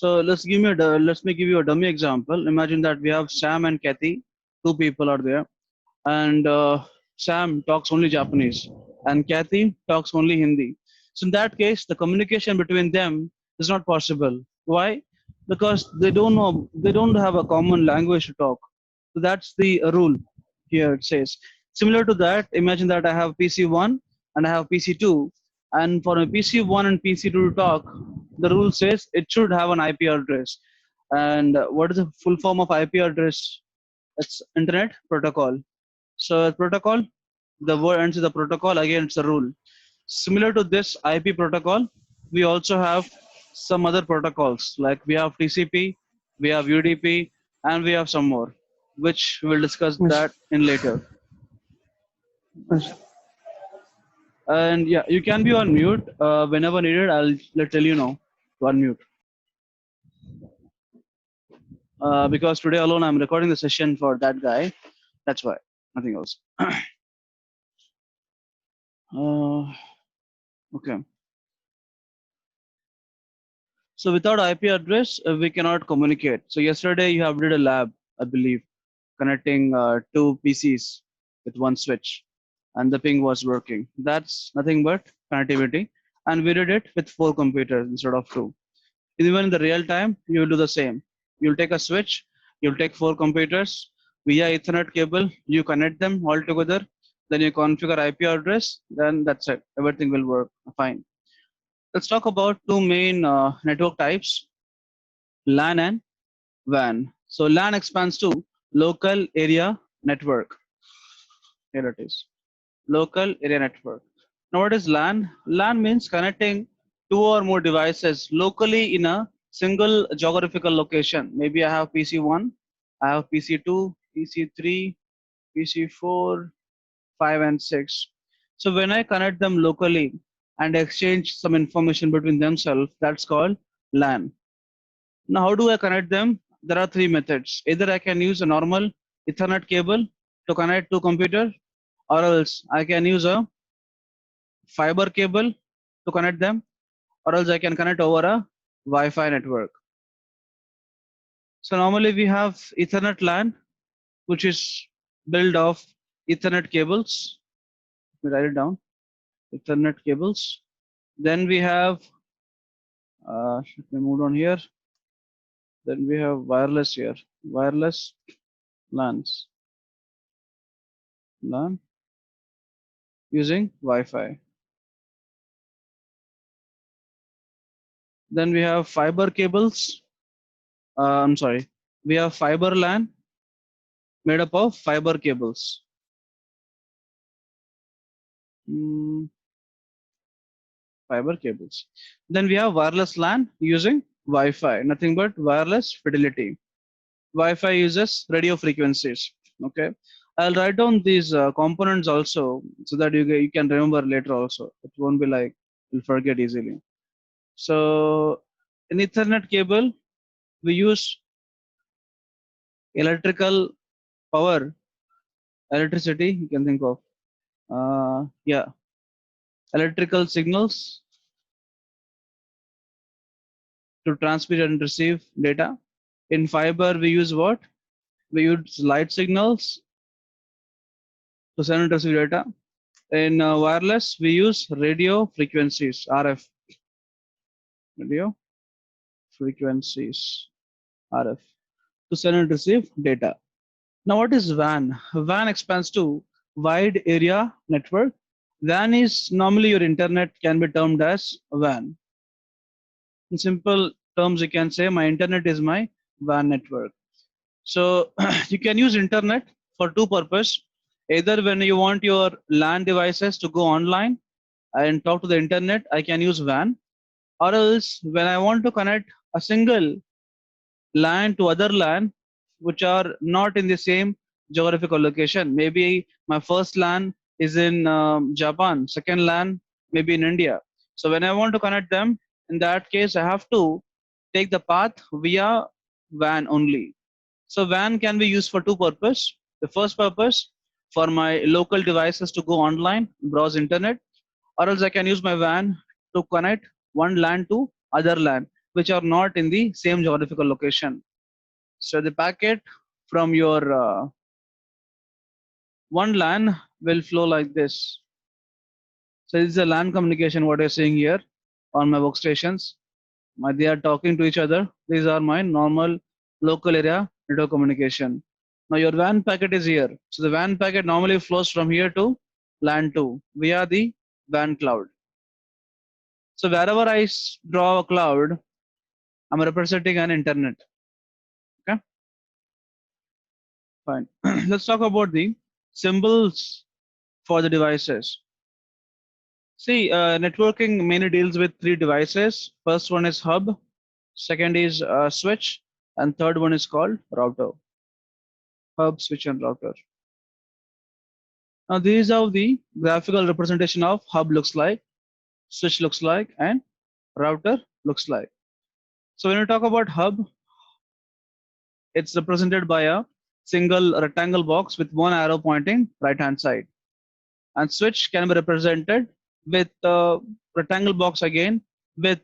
Let me give you a dummy example. Imagine that we have Sam and Kathy, two people are there, and Sam talks only Japanese, and Kathy talks only Hindi. So in that case, the communication between them is not possible. Why? Because they don't have a common language to talk. So that's the rule here. It says similar to that. Imagine that I have PC1 and I have PC2, and for a PC1 and PC2 to talk, the rule says it should have an IP address. And what is the full form of IP address? It's Internet Protocol. So protocol, the word ends with the protocol. Again, it's a rule. Similar to this IP protocol, we also have some other protocols like we have TCP, we have UDP, and we have some more, which we'll discuss Yes. that in later. Yes. And yeah, you can be on mute whenever needed. I'll tell you know to unmute. Because today alone I'm recording the session for that guy. That's why, nothing else. Okay. So without IP address, we cannot communicate. So yesterday you have did a lab, I believe, connecting two PCs with one switch, and the ping was working. That's nothing but connectivity, and we did it with 4 computers instead of 2. Even in the real time, you will do the same. You'll take a switch, you'll take 4 computers via Ethernet cable, you connect them all together, then you configure IP address, then that's it. Everything will work fine. Let's talk about two main network types, LAN and WAN. So LAN expands to local area network. Here it is, local area network. Now what is LAN? LAN means connecting two or more devices locally in a single geographical location. Maybe I have PC1, I have PC2, PC3, PC4, 5 and 6. So when I connect them locally and exchange some information between themselves, that's called LAN. Now how do I connect them? There are 3 methods. Either I can use a normal Ethernet cable to connect two computers, or else I can use a fiber cable to connect them, or else I can connect over a Wi-Fi network. So normally we have Ethernet LAN, which is built of Ethernet cables. Let me write it down. Ethernet cables. Then we have, let me move on here. Then we have wireless here. Wireless LANs. LAN using Wi-Fi. Then we have fiber cables. I'm sorry. We have fiber LAN made up of fiber cables. Fiber cables. Then we have wireless LAN using Wi-Fi. Nothing but wireless fidelity. Wi-Fi uses radio frequencies. Okay. I'll write down these components also so that you can remember later also. It won't be like you'll forget easily. So in Ethernet cable, we use electrical power, electricity, you can think of. Yeah, electrical signals to transmit and receive data. In fiber, we use what? We use light signals to send and receive data. In wireless, we use radio frequencies, RF. Radio frequencies, RF, to send and receive data. Now, what is WAN? WAN expands to wide area network. WAN is normally your internet can be termed as WAN. In simple terms, you can say my internet is my WAN network. So you can use internet for two purposes. Either when you want your LAN devices to go online and talk to the internet, I can use WAN. Or else when I want to connect a single LAN to other LAN which are not in the same geographical location. Maybe my first LAN is in Japan, second LAN maybe in India. So when I want to connect them, in that case, I have to take the path via WAN only. So WAN can be used for two purposes. The first purpose for my local devices to go online, browse internet, or else I can use my WAN to connect one LAN to other LAN which are not in the same geographical location. So the packet from your one LAN will flow like this. So this is a LAN communication, what you're seeing here on my workstations. They are talking to each other. These are my normal local area network communication. Now your WAN packet is here. So the WAN packet normally flows from here to LAN 2 via the WAN cloud. So wherever I draw a cloud, I'm representing an internet. Okay, fine. Let's talk about the symbols for the devices. See, networking mainly deals with three devices. First one is hub, second is switch, and third one is called router. Hub, switch, and router. Now, these are the graphical representation of hub looks like, switch looks like, and router looks like. So when you talk about hub, it's represented by a single rectangle box with one arrow pointing right hand side. And switch can be represented with a rectangle box again with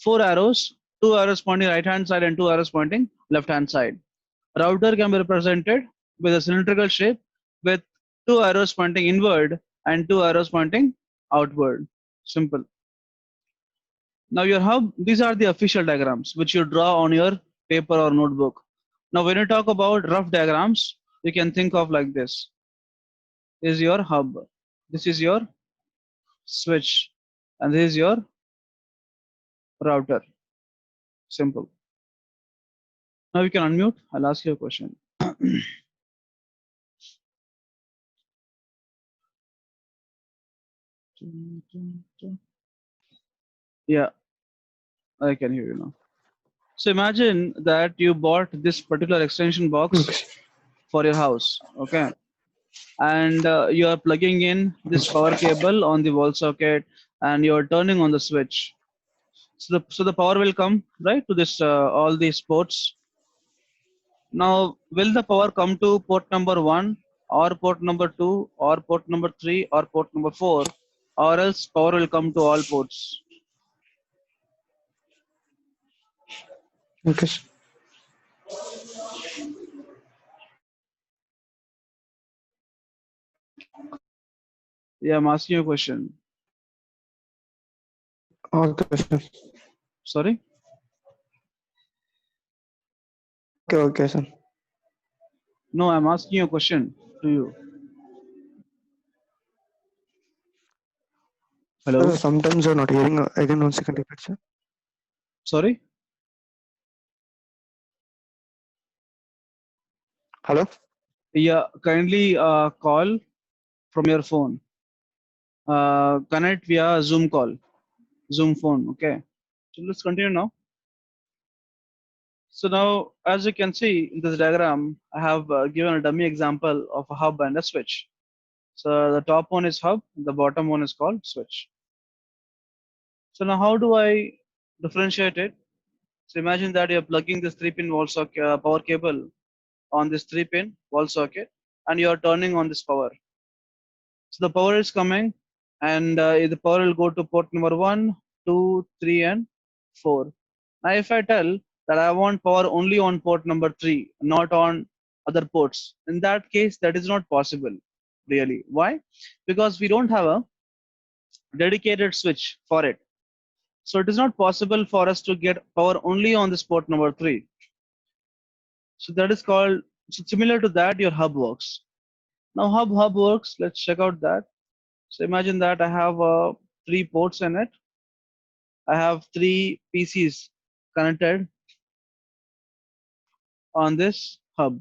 four arrows, two arrows pointing right hand side and two arrows pointing left hand side. Router can be represented with a cylindrical shape with two arrows pointing inward and two arrows pointing outward. Simple. Now your hub, these are the official diagrams which you draw on your paper or notebook. Now when you talk about rough diagrams, you can think of like this. This is your hub. This is your switch. And this is your router. Simple. Now you can unmute. I'll ask you a question. Yeah, I can hear you now. So imagine that you bought this particular extension box Okay. for your house, okay? And you are plugging in this power cable on the wall socket and you are turning on the switch. So the power will come right to this all these ports. Now, will the power come to port number 1 or port number 2 or port number 3 or port number 4, or else power will come to all ports? Okay. Yeah, I'm asking you a question. Okay, sir. Sorry? Okay, sir. No, I'm asking you a question to you. Hello? Sir, sometimes you're not hearing. Again, 1 second, repeat, sir. Sorry? Hello? Yeah, kindly call from your phone. Connect via Zoom call, Zoom phone. Okay. So let's continue now. So now, as you can see in this diagram, I have given a dummy example of a hub and a switch. So the top one is hub, the bottom one is called switch. So now how do I differentiate it? So imagine that you're plugging this 3-pin wall socket power cable on this 3-pin wall socket and you're turning on this power. So the power is coming and the power will go to port number 1, 2, 3 and 4. Now if I tell that I want power only on port number 3, not on other ports, in that case that is not possible really. Why? Because we don't have a dedicated switch for it. So it is not possible for us to get power only on this port number 3. So that is called, so similar to that your hub works. Now hub works, let's check out that. So imagine that I have 3 ports in it. I have 3 PCs connected on this hub.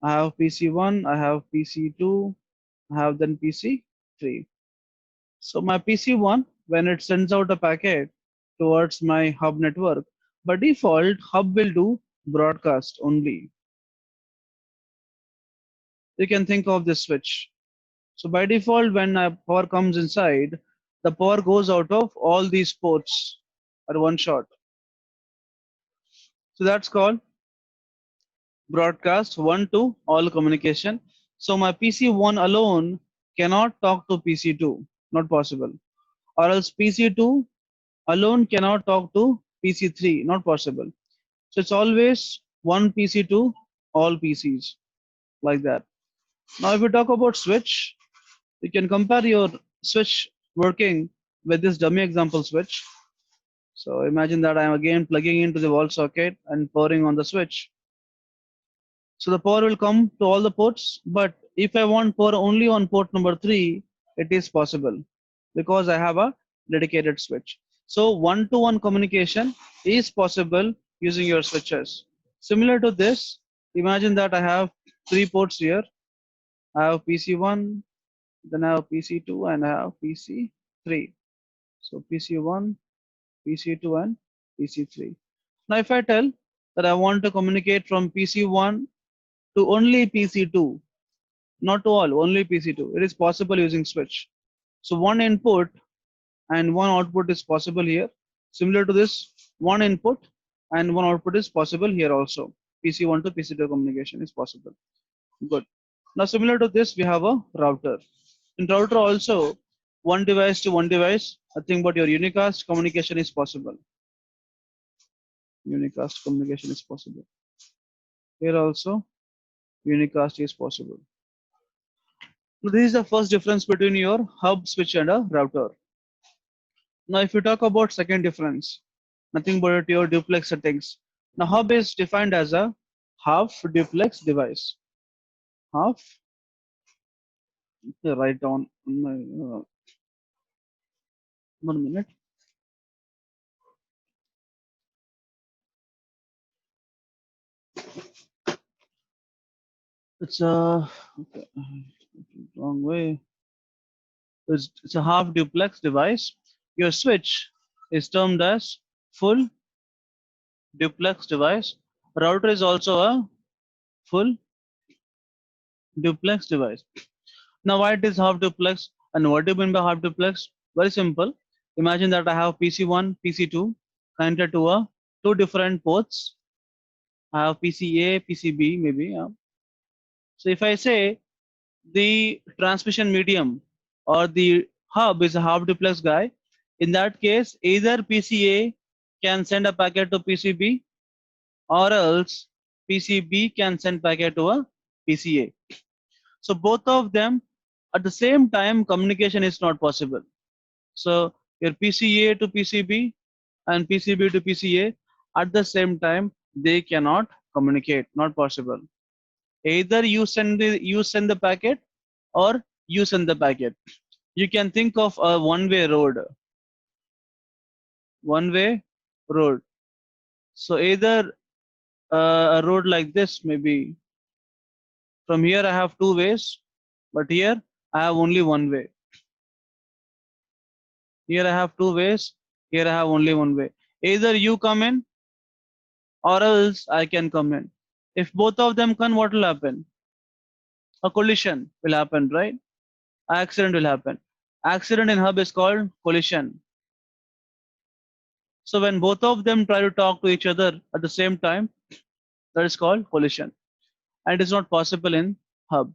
I have PC1, I have PC2, I have then PC3. So my PC1, when it sends out a packet towards my hub network, by default, hub will do broadcast only. You can think of this switch. So by default, when power comes inside, the power goes out of all these ports at one shot. So that's called broadcast 1 to all communication. So my PC1 alone cannot talk to PC2, not possible. Or else PC2 alone cannot talk to PC3, not possible. So it's always one PC to all PCs, like that. Now if we talk about switch, you can compare your switch working with this dummy example switch. So imagine that I'm again plugging into the wall socket and powering on the switch. So the power will come to all the ports, but if I want power only on port number 3, it is possible because I have a dedicated switch. So one-to-one communication is possible using your switches. Similar to this, imagine that I have 3 ports here. I have PC1, then I have PC2, and I have PC3. So PC1, PC2, and PC3. Now if I tell that I want to communicate from PC1 to only PC2, not to all, only PC2. It is possible using switch. So one input and one output is possible here. Similar to this, one input and one output is possible here also. PC1 to PC2 communication is possible. Good. Now similar to this, we have a router. In router also, one device to one device, nothing but your unicast communication is possible. Unicast communication is possible. Here also, unicast is possible. So this is the first difference between your hub switch and a router. Now, if you talk about second difference, nothing but your duplex settings. Now, hub is defined as a half duplex device. Half, okay, write down on my, 1 minute. It's a okay, wrong way. It's a half duplex device. Your switch is termed as full duplex device. Router is also a full duplex device. Now, why it is half duplex and what do you mean by half duplex? Very simple. Imagine that I have PC1, PC2 connected to a two different ports. I have PCA, PCB maybe. Yeah. So if I say the transmission medium or the hub is a half duplex guy, in that case either PCA can send a packet to PCB or else PCB can send packet to a PCA. So both of them at the same time communication is not possible. So your PCA to PCB and PCB to PCA at the same time they cannot communicate, not possible. Either you send the packet or you send the packet. You can think of a one-way road. So either a road like this maybe from here I have two ways, but here I have only one way. Here I have two ways. Here I have only one way. Either you come in or else I can come in. If both of them come, what will happen? A collision will happen, right? Accident will happen. Accident in hub is called collision. So when both of them try to talk to each other at the same time, that is called collision. And it is not possible in hub.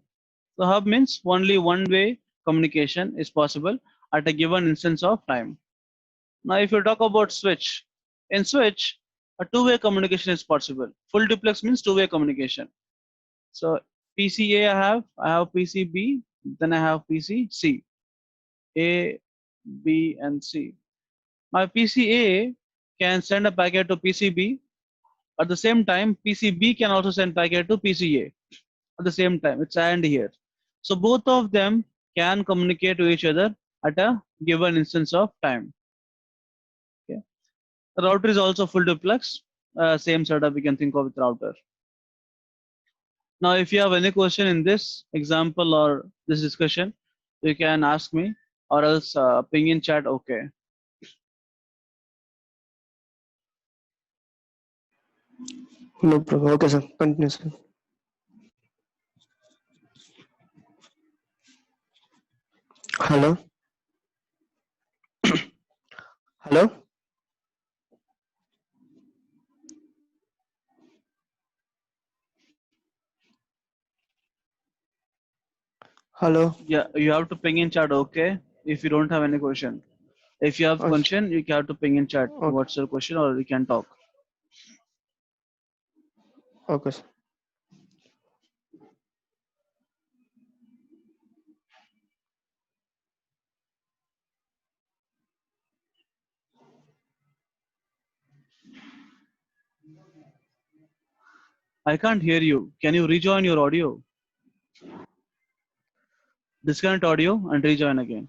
So hub means only one-way communication is possible at a given instance of time. Now, if you talk about switch, in switch, a two-way communication is possible. Full duplex means two-way communication. So PCA I have PCB, then I have PCC, A, B, and C. My PCA can send a packet to PCB. At the same time, PCB can also send packet to PCA. At the same time, it's and here. So both of them can communicate to each other at a given instance of time. Okay. The router is also full duplex. Same setup we can think of with router. Now, if you have any question in this example or this discussion, you can ask me or else ping in chat. Okay. No problem. Okay, sir. Continue, sir. Hello? Hello? Hello. Yeah, you have to ping in chat, okay? If you don't have any question. If you have Okay. question, you have to ping in chat. Okay. What's your question, or you can talk. Okay, sir. I can't hear you. Can you rejoin your audio? Disconnect audio and rejoin again.